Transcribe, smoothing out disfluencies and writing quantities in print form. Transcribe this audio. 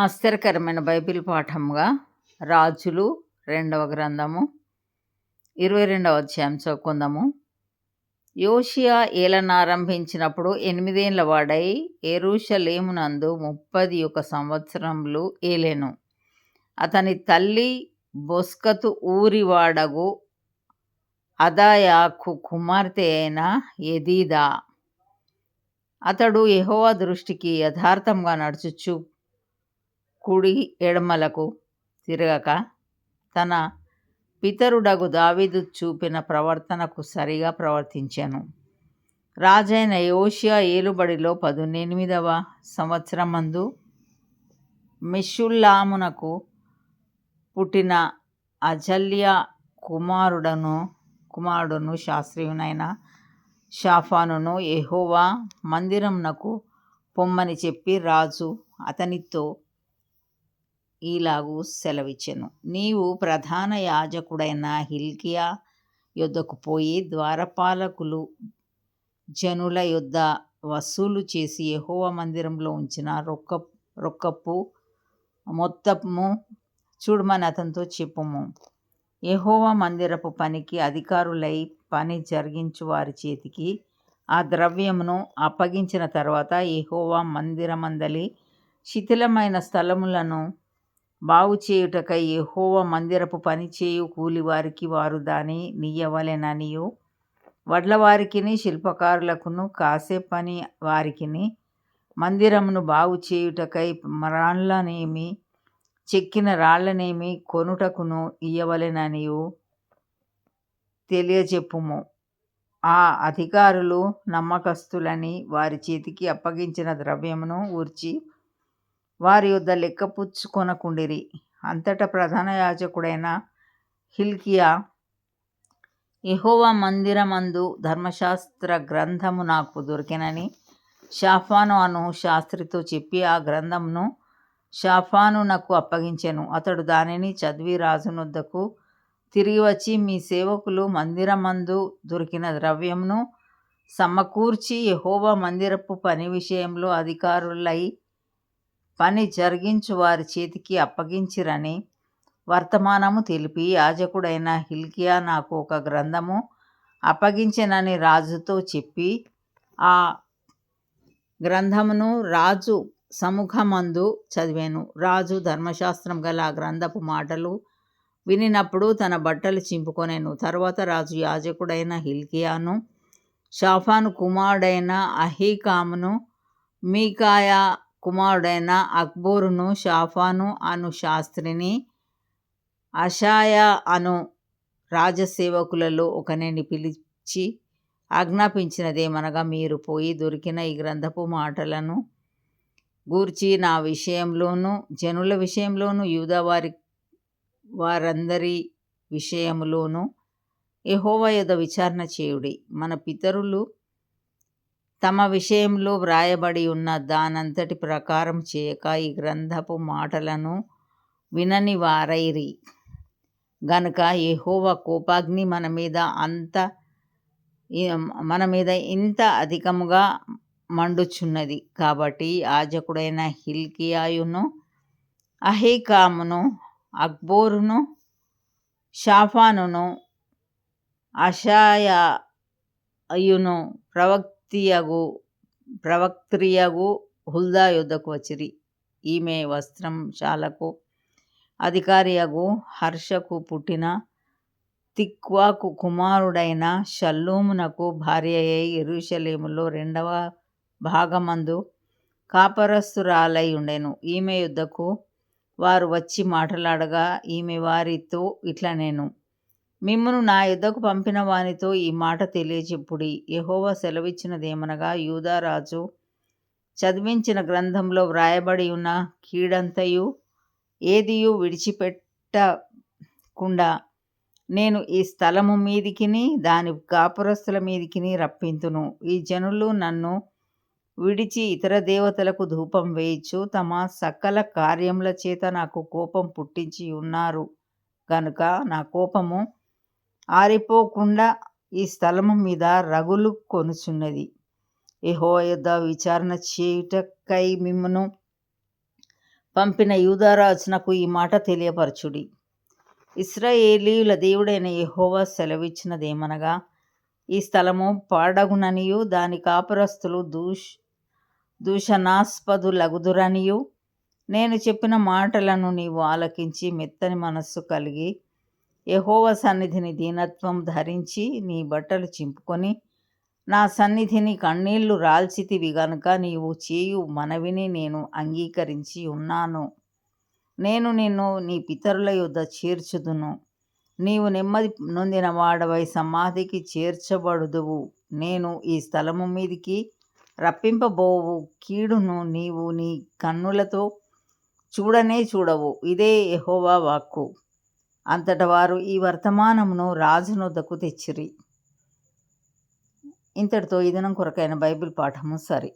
ఆశ్చర్యకరమైన బైబిల్ పాఠంగా రాజులు రెండవ గ్రంథము 22వ అధ్యాయం చదువుకుందాము. యోషియా ఏలనారంభించినప్పుడు 8 వాడై యెరూషలేమునందు 31 సంవత్సరములు ఏలెను. అతని తల్లి బొస్కతు ఊరివాడగు అదాయాకు కుమార్తె అయిన యెదీదా. అతడు యెహోవా దృష్టికి యథార్థంగా నడుచుచు కుడి ఎడమలకు తిరగక తన పితరుడగు దావీదు చూపిన ప్రవర్తనకు సరిగా ప్రవర్తించెను. రాజైన యోషియా ఏలుబడిలో 18వ సంవత్సరమందు మెషుల్లామునకు పుట్టిన అజల్యా కుమారుడును శాస్త్రియునైన షాఫానును యెహోవా మందిరమునకు పొమ్మని చెప్పి రాజు అతనితో ఈలాగు సెలవిచ్చెను. నీవు ప్రధాన యాజకుడైన హిల్కీయా యొద్దకు పోయి ద్వారపాలకులు జనుల యొద్ద వసూలు చేసి యెహోవా మందిరంలో ఉంచిన రొక్కపు మొత్తము చూడమని అతనితో చెప్పుము. యెహోవా మందిరపు పనికి అధికారులై పని జరిగించు వారి చేతికి ఆ ద్రవ్యమును అప్పగించిన తర్వాత యెహోవా మందిరమందలి శిథిలమైన స్థలములను బాగుచేయుటకై యెహోవా మందిరపు పనిచేయు కూలివారికి వారు దాని నీయవలెననియు, వడ్లవారికిని శిల్పకారులకును కాసే పని వారికిని మందిరమును బాగుచేయుటకై రాళ్లనేమి చెక్కిన రాళ్లనేమి కొనుటకును ఇయ్యవలెననియు తెలియజెప్పుము. ఆ అధికారులు నమ్మకస్తులని వారి చేతికి అప్పగించిన ద్రవ్యమును గూర్చి వారి యొద్ద లెక్కపుచ్చుకొనకుండిరి. అంతటా ప్రధాన యాజకుడైన హిల్కీయా, యెహోవా మందిరమందు ధర్మశాస్త్ర గ్రంథము నాకు దొరికెనని షాఫాను అను శాస్త్రితో చెప్పి ఆ గ్రంథమును షాఫానునకు అప్పగించెను. అతడు దానిని చదివి రాజునొద్దకు తిరిగి వచ్చి, మీ సేవకులు మందిరమందు దొరికిన ద్రవ్యమును సమకూర్చి యెహోవా మందిరపు పని విషయంలో అధికారులై పని జరిగించు వారి చేతికి అప్పగించిరని వర్తమానము తెలిపి, యాజకుడైన హిల్కీయా నాకు ఒక గ్రంథము అప్పగించెనని రాజుతో చెప్పి ఆ గ్రంథమును రాజు సముఖమందు చదివాను. రాజు ధర్మశాస్త్రం గల ఆ గ్రంథపు మాటలు వినినప్పుడు తన బట్టలు చింపుకొనెను. తరువాత రాజు యాజకుడైన హిల్కీయాను, షాఫాను కుమారుడైన అహీకామును, మీకాయా కుమారుడైన అక్బోరును, షాఫాను అను శాస్త్రిని, అషాయా అను రాజసేవకులలో ఒకనిని పిలిచి ఆజ్ఞాపించినదేమనగా, మీరు పోయి దొరికిన ఈ గ్రంథపు మాటలను గూర్చి నా విషయంలోను జనుల విషయంలోను యూదా వారందరి విషయములోను యెహోవా యొద్ద విచారణ చేయుడి. మన పితరులు తమ విషయంలో వ్రాయబడి ఉన్న దానంతటి ప్రకారం చేయక ఈ గ్రంథపు మాటలను వినని వారైరి గనుక యెహోవా కోపాగ్ని మన మీద ఇంత అధికముగా మండుచున్నది. కాబట్టి యాజకుడైన హిల్కీయాయును, అహీకామును, అక్బోరును, షాఫానును, అషాయాయును ప్రవక్త్రియగు హుల్దా యొద్దకు వచ్చిరి. ఈమె వస్త్రంశాలకు అధికారియగు హర్షకు పుట్టిన తిక్వాకు కుమారుడైన షల్లూమునకు భార్యయై యెరూషలేములో 2వ భాగమందు కాపరస్తురాలై ఉండెను. ఈమె యొద్దకు వారు వచ్చి మాటలాడగా ఈమె వారితో ఇట్లనెను, మిమ్మును నా యొద్దకు పంపిన వానితో ఈ మాట తెలియచెప్పుడి. యెహోవా సెలవిచ్చినదేమనగా, యూదా రాజు చదివించిన గ్రంథంలో వ్రాయబడి ఉన్న కీడంతయు ఏదియు విడిచిపెట్టకుండా నేను ఈ స్థలము మీదికిని దాని కాపురస్తుల మీదికిని రప్పింతును. ఈ జనులు నన్ను విడిచి ఇతర దేవతలకు ధూపం వేయిచు తమ సకల కార్యముల చేత నాకు కోపం పుట్టించి ఉన్నారు గనుక నా కోపము ఆరిపోకుండా ఈ స్థలము మీద రగులు కొనుచున్నది. యెహోవా యొద్ద విచారణ చేయుటకై మిమ్మును పంపిన యూదారాజునకు ఈ మాట తెలియపరచుడి. ఇశ్రాయేలీయుల దేవుడైన యెహోవా సెలవిచ్చినదేమనగా, ఈ స్థలము పాడగుననియు దాని కాపురస్తులు దూషణాస్పదులగుదురనియు నేను చెప్పిన మాటలను నీవు ఆలకించి మెత్తని మనస్సు కలిగి యెహోవా సన్నిధిని దీనత్వం ధరించి నీ బట్టలు చింపుకొని నా సన్నిధిని కన్నీళ్లు రాల్చితివి గనుక నీవు చేయు మనవిని నేను అంగీకరించి ఉన్నాను. నేను నిన్ను నీ పితరుల యొద్ద చేర్చుదును. నీవు నెమ్మది నొందిన వాడవై సమాధికి చేర్చబడుదువు. నేను ఈ స్థలము మీదికి రప్పింపబోవు కీడును నీవు నీ కన్నులతో చూడనే చూడవు. ఇదే యెహోవా వాక్కు. అంతట వారు ఈ వర్తమానమును రాజునొద్దకు తెచ్చిరి. ఇంతటితో ఈ దినం కొరకైన బైబిల్ పాఠము సరి.